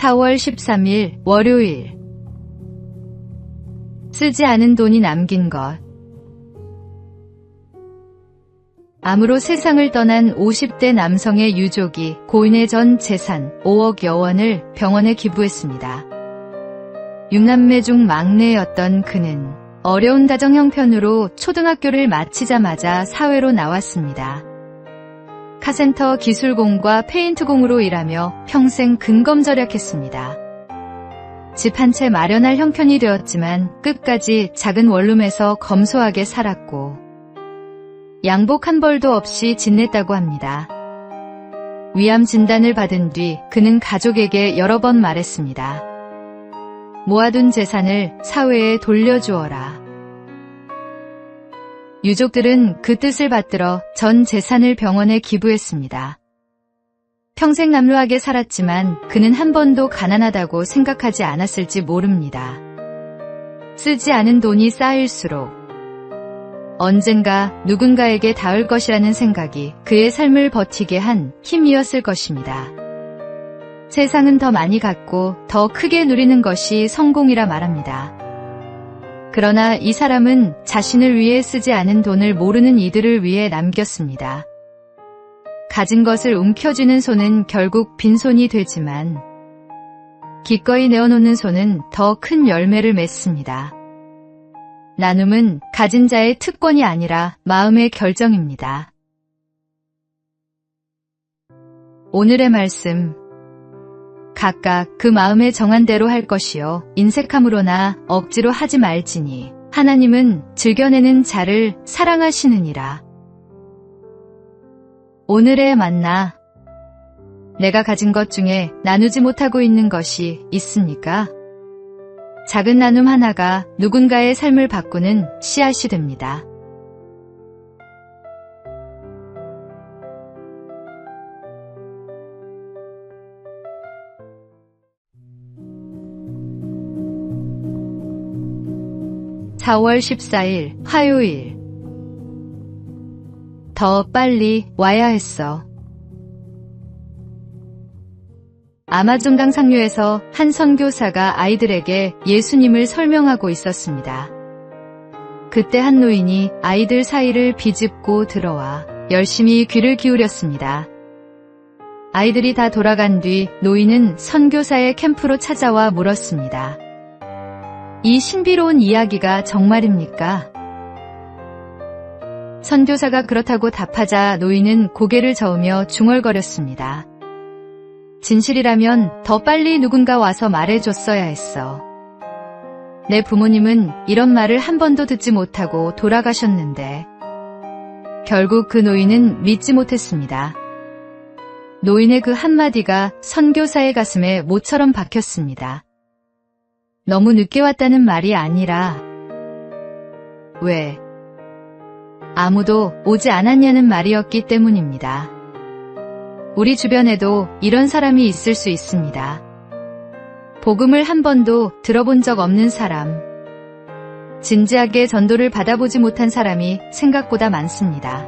4월 13일 월요일. 쓰지 않은 돈이 남긴 것. 암으로 세상을 떠난 50대 남성의 유족이 고인의 전 재산 5억여 원을 병원에 기부했습니다. 6남매 중 막내였던 그는 어려운 가정 형편으로 초등학교를 마치자마자 사회로 나왔습니다. 카센터 기술공과 페인트공으로 일하며 평생 근검절약했습니다. 집 한 채 마련할 형편이 되었지만 끝까지 작은 원룸에서 검소하게 살았고 양복 한 벌도 없이 지냈다고 합니다. 위암 진단을 받은 뒤 그는 가족에게 여러 번 말했습니다. 모아둔 재산을 사회에 돌려주어라. 유족들은 그 뜻을 받들어 전 재산을 병원에 기부했습니다. 평생 남루하게 살았지만 그는 한 번도 가난하다고 생각하지 않았을지 모릅니다. 쓰지 않은 돈이 쌓일수록 언젠가 누군가에게 닿을 것이라는 생각이 그의 삶을 버티게 한 힘이었을 것입니다. 세상은 더 많이 갖고 더 크게 누리는 것이 성공이라 말합니다. 그러나 이 사람은 자신을 위해 쓰지 않은 돈을 모르는 이들을 위해 남겼습니다. 가진 것을 움켜쥐는 손은 결국 빈손이 되지만 기꺼이 내어놓는 손은 더 큰 열매를 맺습니다. 나눔은 가진 자의 특권이 아니라 마음의 결정입니다. 오늘의 말씀. 각각 그 마음에 정한 대로 할 것이요 인색함으로나 억지로 하지 말지니 하나님은 즐겨내는 자를 사랑하시느니라. 오늘의 만나. 내가 가진 것 중에 나누지 못하고 있는 것이 있습니까? 작은 나눔 하나가 누군가의 삶을 바꾸는 씨앗이 됩니다. (4월 14일) 화요일. 더 빨리 와야 했어. 아마존강 상류에서 한 선교사가 아이들에게 예수님을 설명하고 있었습니다. 그때 한 노인이 아이들 사이를 비집고 들어와 열심히 귀를 기울였습니다. 아이들이 다 돌아간 뒤 노인은 선교사의 캠프로 찾아와 물었습니다. 이 신비로운 이야기가 정말입니까? 선교사가 그렇다고 답하자 노인은 고개를 저으며 중얼거렸습니다. 진실이라면 더 빨리 누군가 와서 말해줬어야 했어. 내 부모님은 이런 말을 한 번도 듣지 못하고 돌아가셨는데 결국 그 노인은 믿지 못했습니다. 노인의 그 한마디가 선교사의 가슴에 모처럼 박혔습니다. 너무 늦게 왔다는 말이 아니라 왜 아무도 오지 않았냐는 말이었기 때문입니다. 우리 주변에도 이런 사람이 있을 수 있습니다. 복음을 한 번도 들어본 적 없는 사람, 진지하게 전도를 받아보지 못한 사람이 생각보다 많습니다.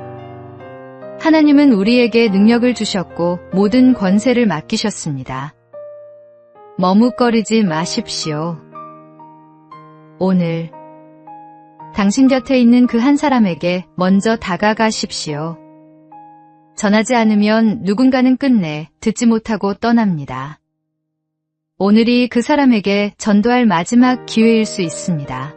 하나님은 우리에게 능력을 주셨고 모든 권세를 맡기셨습니다. 머뭇거리지 마십시오. 오늘 당신 곁에 있는 그 한 사람에게 먼저 다가가십시오. 전하지 않으면 누군가는 끝내 듣지 못하고 떠납니다. 오늘이 그 사람에게 전도할 마지막 기회일 수 있습니다.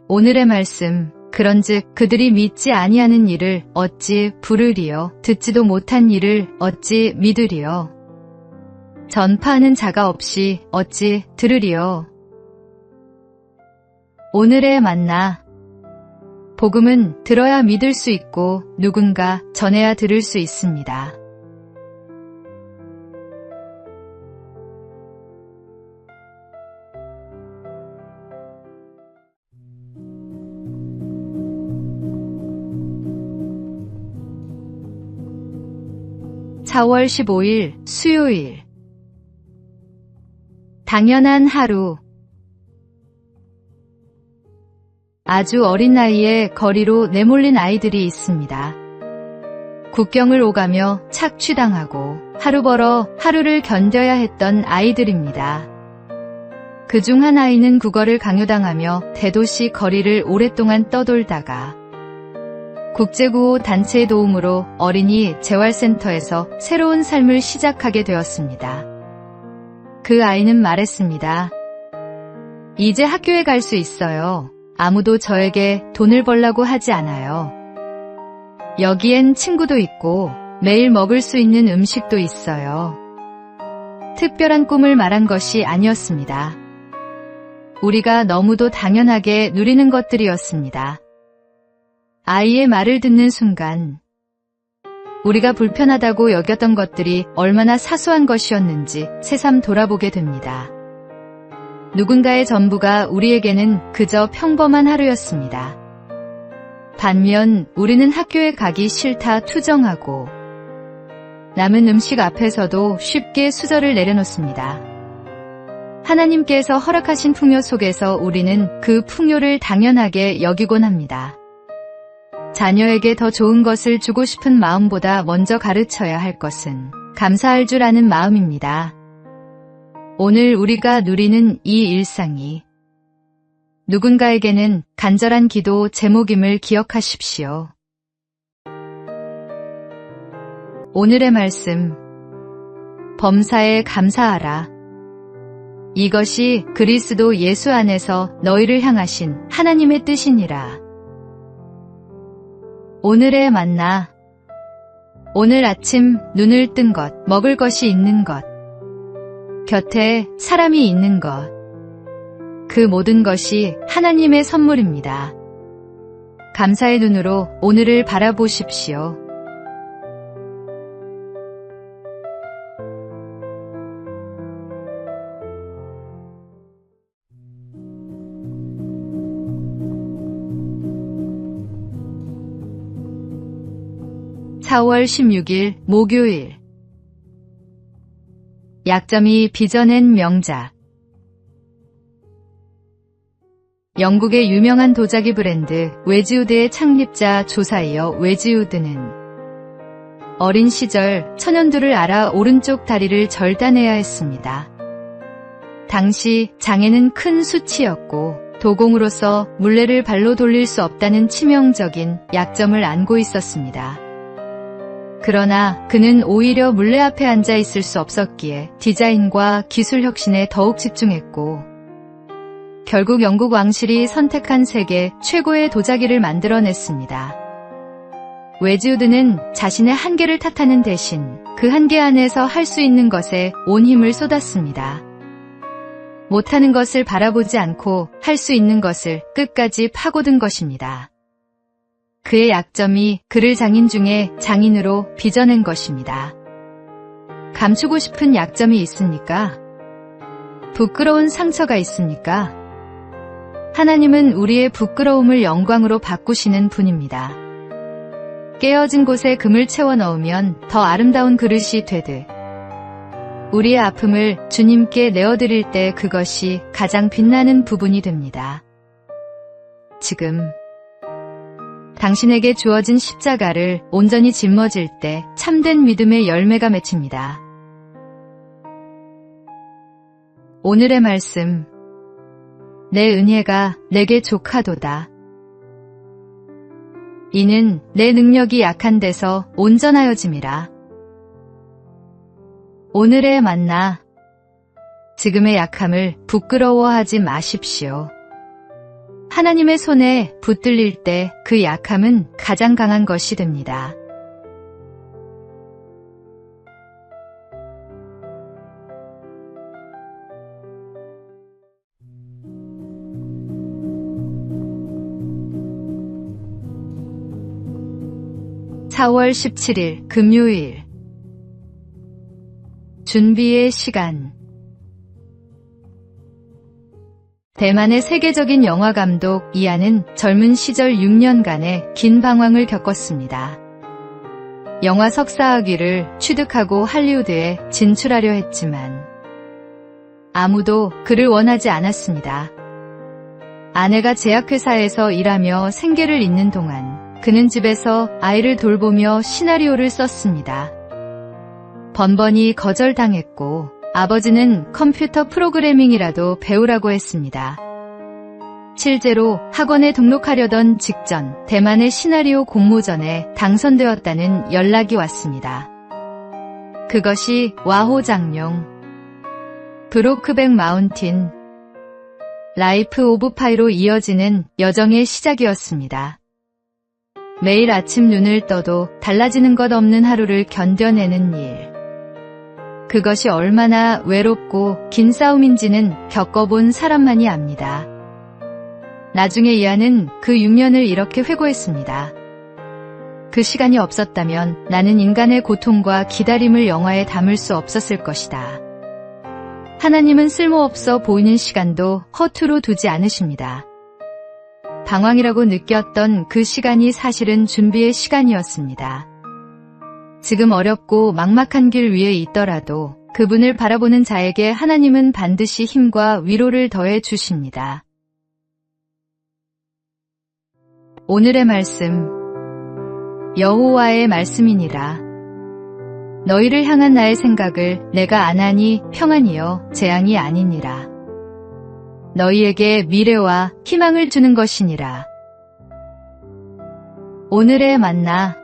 오늘의 말씀. 그런즉 그들이 믿지 아니하는 일을 어찌 부르리요 듣지도 못한 일을 어찌 믿으리요 전파하는 자가 없이 어찌 들으리요. 오늘의 만나. 복음은 들어야 믿을 수 있고 누군가 전해야 들을 수 있습니다. (4월 15일) 수요일. 당연한 하루. 아주 어린 나이에 거리로 내몰린 아이들이 있습니다. 국경을 오가며 착취당하고 하루 벌어 하루를 견뎌야 했던 아이들입니다. 그중 한 아이는 국어를 강요당하며 대도시 거리를 오랫동안 떠돌다가 국제구호 단체의 도움으로 어린이 재활센터에서 새로운 삶을 시작하게 되었습니다. 그 아이는 말했습니다. 이제 학교에 갈 수 있어요. 아무도 저에게 돈을 벌라고 하지 않아요. 여기엔 친구도 있고 매일 먹을 수 있는 음식도 있어요. 특별한 꿈을 말한 것이 아니었습니다. 우리가 너무도 당연하게 누리는 것들이었습니다. 아이의 말을 듣는 순간 우리가 불편하다고 여겼던 것들이 얼마나 사소한 것이었는지 새삼 돌아보게 됩니다. 누군가의 전부가 우리에게는 그저 평범한 하루였습니다. 반면 우리는 학교에 가기 싫다 투정하고 남은 음식 앞에서도 쉽게 수저를 내려놓습니다. 하나님께서 허락하신 풍요 속에서 우리는 그 풍요를 당연하게 여기곤 합니다. 자녀에게 더 좋은 것을 주고 싶은 마음보다 먼저 가르쳐야 할 것은 감사할 줄 아는 마음입니다. 오늘 우리가 누리는 이 일상이 누군가에게는 간절한 기도 제목임을 기억하십시오. 오늘의 말씀, 범사에 감사하라. 이것이 그리스도 예수 안에서 너희를 향하신 하나님의 뜻이니라. 오늘의 만나. 오늘 아침 눈을 뜬 것, 먹을 것이 있는 것, 곁에 사람이 있는 것, 그 모든 것이 하나님의 선물입니다. 감사의 눈으로 오늘을 바라보십시오. (4월 16일) 목요일. 약점이 빚어낸 명작. 영국의 유명한 도자기 브랜드 웨지우드의 창립자 조사이어 웨지우드는 어린 시절 천연두를 알아 오른쪽 다리를 절단해야 했습니다. 당시 장애는 큰 수치였고 도공으로서 물레를 발로 돌릴 수 없다는 치명적인 약점을 안고 있었습니다. 그러나 그는 오히려 물레 앞에 앉아 있을 수 없었기에 디자인과 기술 혁신에 더욱 집중했고 결국 영국 왕실이 선택한 세계 최고의 도자기를 만들어냈습니다. 웨지우드는 자신의 한계를 탓하는 대신 그 한계 안에서 할 수 있는 것에 온 힘을 쏟았습니다. 못하는 것을 바라보지 않고 할 수 있는 것을 끝까지 파고든 것입니다. 그의 약점이 그를 장인 중에 장인으로 빚어낸 것입니다. 감추고 싶은 약점이 있습니까? 부끄러운 상처가 있습니까? 하나님은 우리의 부끄러움을 영광으로 바꾸시는 분입니다. 깨어진 곳에 금을 채워 넣으면 더 아름다운 그릇이 되듯 우리의 아픔을 주님께 내어드릴 때 그것이 가장 빛나는 부분이 됩니다. 지금 당신에게 주어진 십자가를 온전히 짊어질 때 참된 믿음의 열매가 맺힙니다. 오늘의 말씀, 내 은혜가 내게 족하도다. 이는 내 능력이 약한 데서 온전하여짐이라. 오늘의 만나, 지금의 약함을 부끄러워하지 마십시오. 하나님의 손에 붙들릴 때 그 약함은 가장 강한 것이 됩니다. (4월 17일) 금요일. 준비의 시간. 대만의 세계적인 영화감독 이안은 젊은 시절 6년간의 긴 방황을 겪었습니다. 영화 석사학위를 취득하고 할리우드에 진출하려 했지만 아무도 그를 원하지 않았습니다. 아내가 제약회사에서 일하며 생계를 잇는 동안 그는 집에서 아이를 돌보며 시나리오를 썼습니다. 번번이 거절당했고 아버지는 컴퓨터 프로그래밍이라도 배우라고 했습니다. 실제로 학원에 등록하려던 직전 대만의 시나리오 공모전에 당선되었다는 연락이 왔습니다. 그것이 와호장룡, 브로크백 마운틴, 라이프 오브 파이로 이어지는 여정의 시작이었습니다. 매일 아침 눈을 떠도 달라지는 것 없는 하루를 견뎌내는 일. 그것이 얼마나 외롭고 긴 싸움인지는 겪어본 사람만이 압니다. 나중에 이안은 그 6년을 이렇게 회고했습니다. 그 시간이 없었다면 나는 인간의 고통과 기다림을 영화에 담을 수 없었을 것이다. 하나님은 쓸모없어 보이는 시간도 허투루 두지 않으십니다. 방황이라고 느꼈던 그 시간이 사실은 준비의 시간이었습니다. 지금 어렵고 막막한 길 위에 있더라도 그분을 바라보는 자에게 하나님은 반드시 힘과 위로를 더해 주십니다. 오늘의 말씀, 여호와의 말씀이니라. 너희를 향한 나의 생각을 내가 아나니 평안이요 재앙이 아니니라. 너희에게 미래와 희망을 주는 것이니라. 오늘의 만나.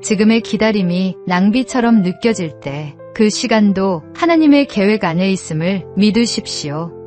지금의 기다림이 낭비처럼 느껴질 때 그 시간도 하나님의 계획 안에 있음을 믿으십시오.